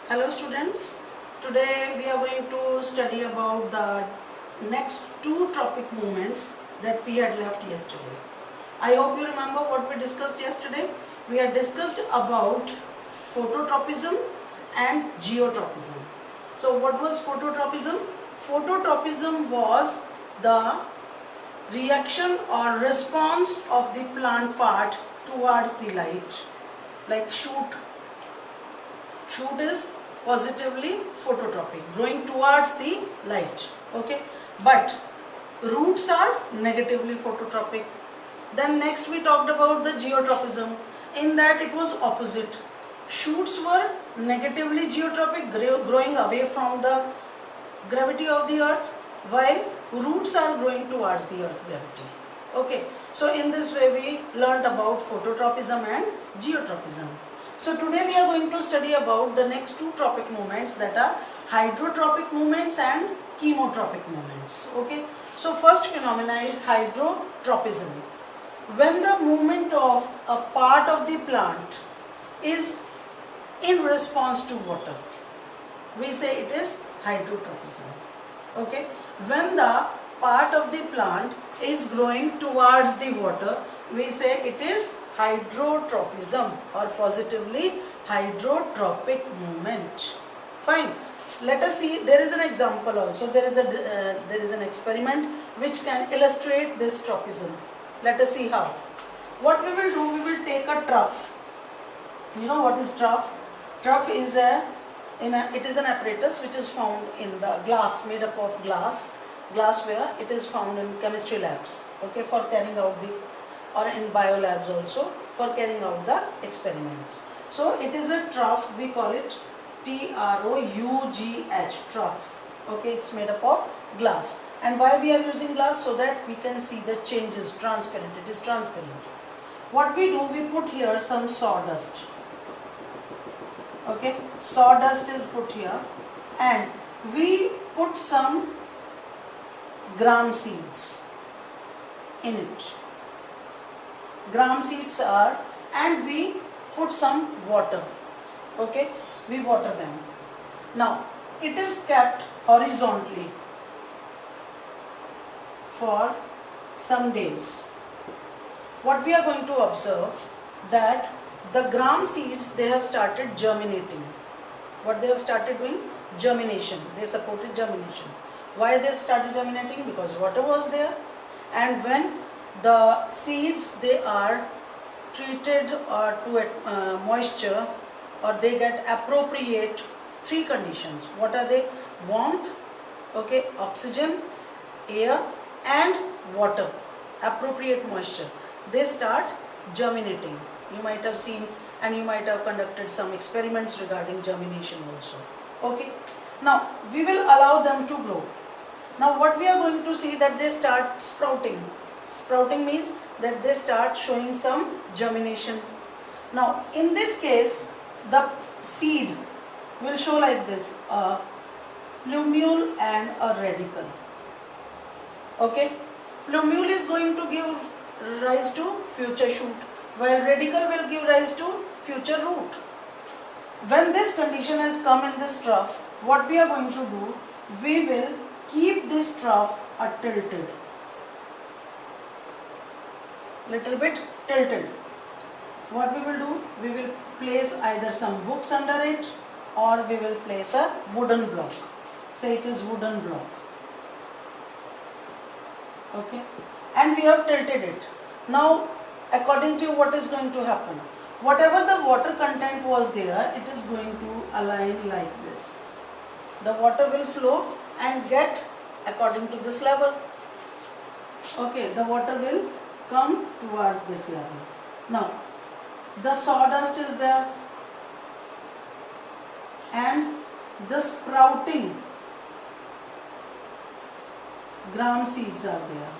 Hello students, today we are going to study about the next two tropic movements that we had left yesterday. I hope you remember what we discussed yesterday. We had discussed about phototropism and geotropism. So what was phototropism? Phototropism was the reaction or response of the plant part towards the light, like shoot is positively phototropic, growing towards the light, okay, but roots are negatively phototropic. Then next we talked about the geotropism. In that it was opposite. Shoots were negatively geotropic, growing away from the gravity of the earth, while roots are growing towards the earth gravity. Okay, so in this way we learned about phototropism and geotropism. So today we are going to study about the next two tropic movements, that are hydrotropic movements and chemotropic movements. Okay, so first phenomena is hydrotropism. When the movement of a part of the plant is in response to water, we say it is hydrotropism. Okay, when the part of the plant is growing towards the water, we say it is hydrotropism or positively hydrotropic movement. Fine. Let us see. There is an example also. There is an experiment which can illustrate this tropism. Let us see how. What we will do, we will take a trough. You know what is trough? Trough is it is an apparatus which is found in the glass, made up of glassware. It is found in chemistry labs. Okay, for carrying out the, or in bio labs also, for carrying out the experiments. So it is a trough. We call it TROUGH, trough. Okay, it's made up of glass. And why we are using glass? So that we can see the changes, transparent. It is transparent. What we do, we put here some sawdust. Okay, sawdust is put here, and we put some gram seeds in it. Gram seeds are, and we put some water. Okay, we water them. Now it is kept horizontally for some days. What we are going to observe, that the gram seeds, they have started germinating. What they have started doing? Germination. They supported germination. Why they started germinating? Because water was there, and when the seeds, they are treated or to moisture, or they get appropriate three conditions. What are they? Warmth, okay, oxygen, air, and water. Appropriate moisture. They start germinating. You might have seen, and you might have conducted some experiments regarding germination also. Okay. Now we will allow them to grow. Now what we are going to see, that they start sprouting. Sprouting means that they start showing some germination. Now in this case, the seed will show like this, a plumule and a radicle. Okay, plumule is going to give rise to future shoot, while radicle will give rise to future root. When this condition has come in this trough, what we are going to do, we will keep this trough tilted, little bit tilted. What we will do, we will place either some books under it, or we will place a wooden block. Say it is wooden block. Okay, and we have tilted it. Now according to you, what is going to happen? Whatever the water content was there, it is going to align like this. The water will flow and get according to this level. Okay, the water will come towards this level. Now the sawdust is there, and the sprouting gram seeds are there.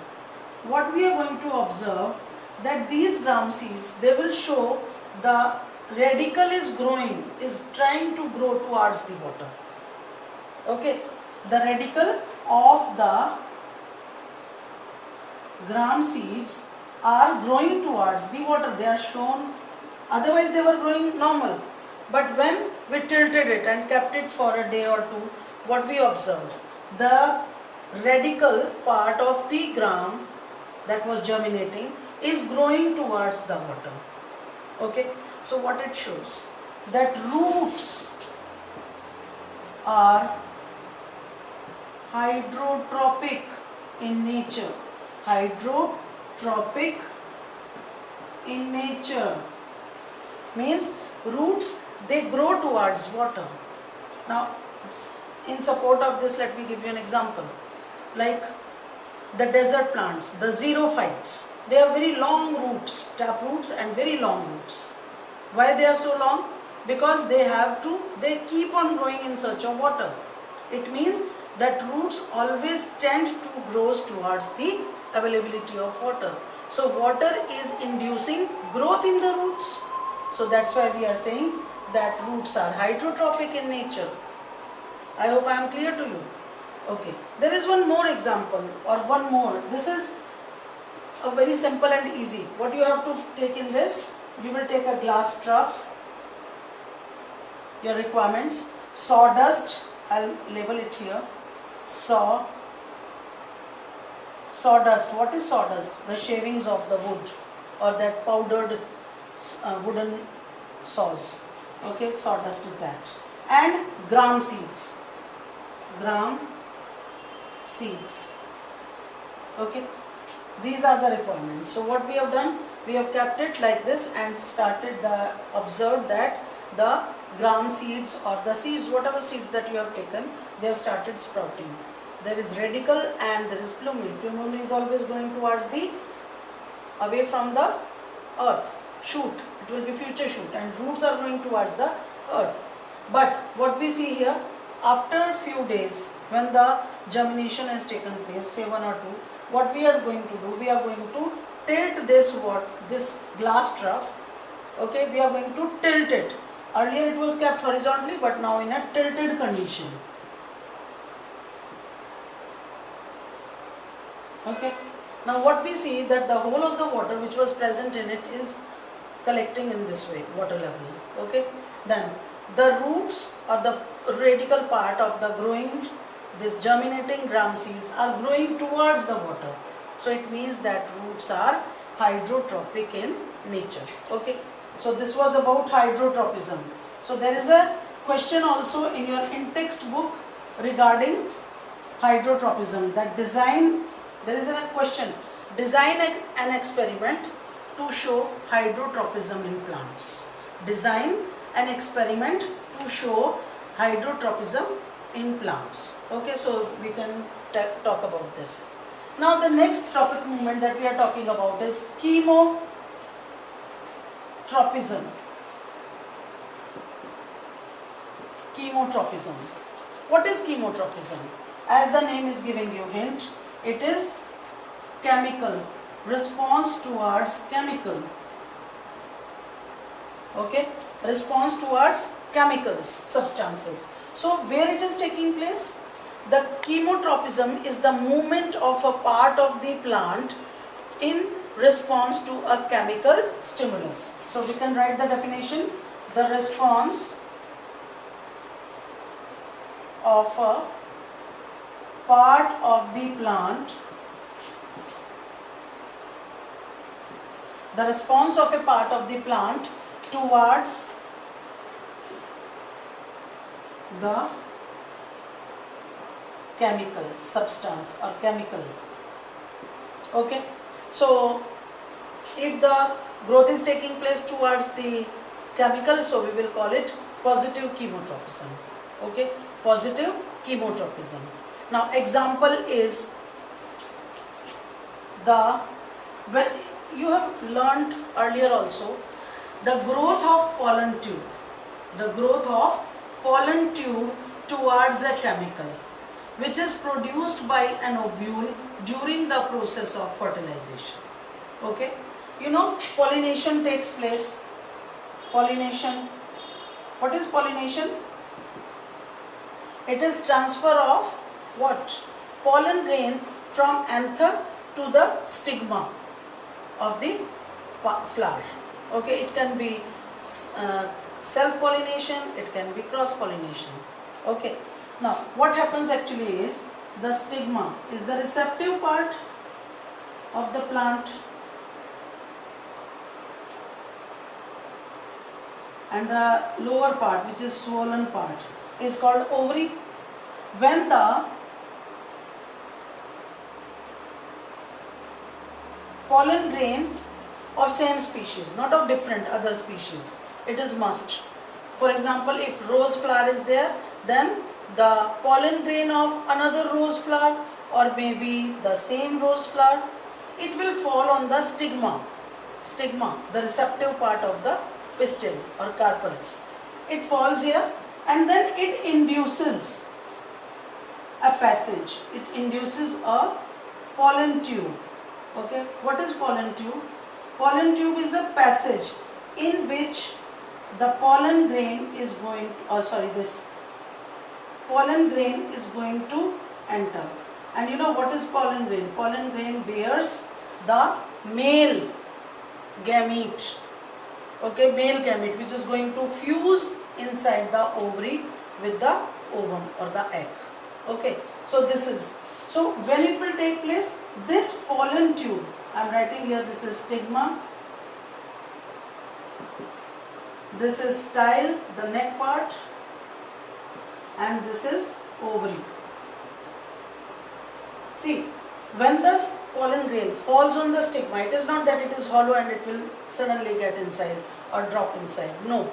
What we are going to observe, that these gram seeds, they will show the radicle is growing, is trying to grow towards the water. Okay, the radicle of the gram seeds are growing towards the water. They are shown, otherwise they were growing normal. But when we tilted it and kept it for a day or two, what we observed? The radical part of the gram that was germinating is growing towards the water. Okay, so what it shows? That roots are hydrotropic in nature. Hydrotropic in nature means roots, they grow towards water. Now, in support of this, let me give you an example. Like the desert plants, the xerophytes, they have very long roots, tap roots and very long roots. Why they are so long? Because they keep on growing in search of water. It means that roots always tend to grow towards the availability of water. So water is inducing growth in the roots. So that's why we are saying that roots are hydrotropic in nature. I hope I am clear to you. Okay, there is one more example or one more. This is a very simple and easy. What you have to take in this, you will take a glass trough. Your requirements: sawdust, I'll label it here, sawdust. What is sawdust? The shavings of the wood or that powdered wooden saws. Okay, sawdust is that. And gram seeds. Gram seeds. Okay, these are the requirements. So what we have done, we have kept it like this and observed that the gram seeds or the seeds, whatever seeds that you have taken, they have started sprouting. There is radical and there is plumule. Plumule is always going towards away from the earth, shoot. It will be future shoot, and roots are going towards the earth. But what we see here, after a few days, when the germination has taken place, say 1 or 2, what we are going to do, we are going to tilt this glass trough. Okay, we are going to tilt it. Earlier it was kept horizontally, but now in a tilted condition. Okay, now what we see, that the whole of the water which was present in it is collecting in this way, water level. Okay, then the roots or the radical part of the this germinating gram seeds are growing towards the water. So it means that roots are hydrotropic in nature. Okay, so this was about hydrotropism. So there is a question also in your in-text book regarding hydrotropism. There is a question, design an experiment to show hydrotropism in plants. Design an experiment to show hydrotropism in plants. Okay, so we can talk about this. Now the next topic movement that we are talking about is chemotropism. Chemotropism. What is chemotropism? As the name is giving you hint, it is chemical, response towards chemical. Okay, response towards chemicals, substances. So where it is taking place? The chemotropism is the movement of a part of the plant in response to a chemical stimulus. So we can write the definition: the response of a part of the plant, towards the chemical substance or chemical. Okay, so if the growth is taking place towards the chemical, so we will call it positive chemotropism. Okay, positive chemotropism. Now example is you have learnt earlier also, the growth of pollen tube. The growth of pollen tube towards a chemical, which is produced by an ovule during the process of fertilization. Okay, you know pollination takes place. Pollination. What is pollination? It is transfer of what? Pollen grain from anther to the stigma of the flower. Okay, it can be self-pollination, it can be cross-pollination. Okay. Now, what happens actually is the stigma is the receptive part of the plant, and the lower part, which is swollen part, is called ovary. When the pollen grain of same species, not of different other species, it is must. For example, if rose flower is there, then the pollen grain of another rose flower, or maybe the same rose flower, it will fall on the stigma, the receptive part of the pistil or carpel. It falls here, and then it induces a passage. It induces a pollen tube. Okay, what is pollen tube? Pollen tube is a passage in which the pollen grain is going, this pollen grain is going to enter. And you know what is pollen grain? Pollen grain bears the male gamete. Okay, male gamete, which is going to fuse inside the ovary with the ovum or the egg. Okay, so this is, so when it will take place, this pollen tube, I am writing here, this is stigma, this is style, the neck part, and this is ovary. See, when the pollen grain falls on the stigma, it is not that it is hollow and it will suddenly get inside or drop inside. No.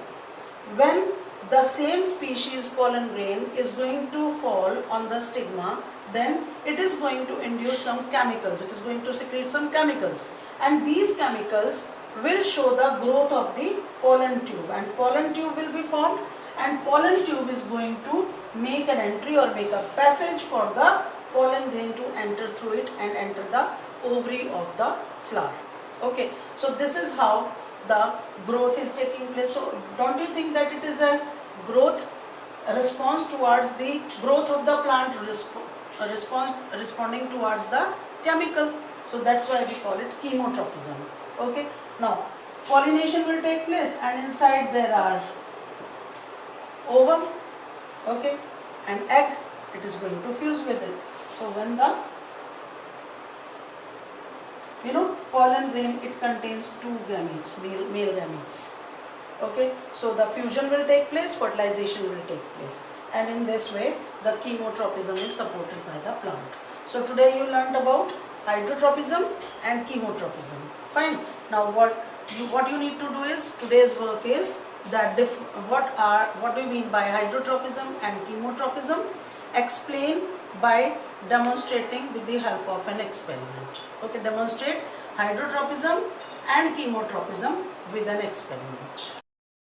When the same species pollen grain is going to fall on the stigma, then it is going to induce some chemicals. It is going to secrete some chemicals, and these chemicals will show the growth of the pollen tube, and pollen tube will be formed, and pollen tube is going to make an entry or make a passage for the pollen grain to enter through it and enter the ovary of the flower. Okay, so this is how the growth is taking place. So don't you think that it is a growth, a response towards the growth of the plant, a response responding towards the chemical? So that's why we call it chemotropism. Okay, now pollination will take place, and inside there are ovum, okay, and egg. It is going to fuse with it. So when the pollen grain, it contains two gametes, male gametes. Okay, so the fusion will take place, fertilization will take place, and in this way the chemotropism is supported by the plant. So today you learned about hydrotropism and chemotropism. Fine. Now what you need to do is, today's work is that what do you mean by hydrotropism and chemotropism? Explain by demonstrating with the help of an experiment. Okay, demonstrate hydrotropism and chemotropism with an experiment.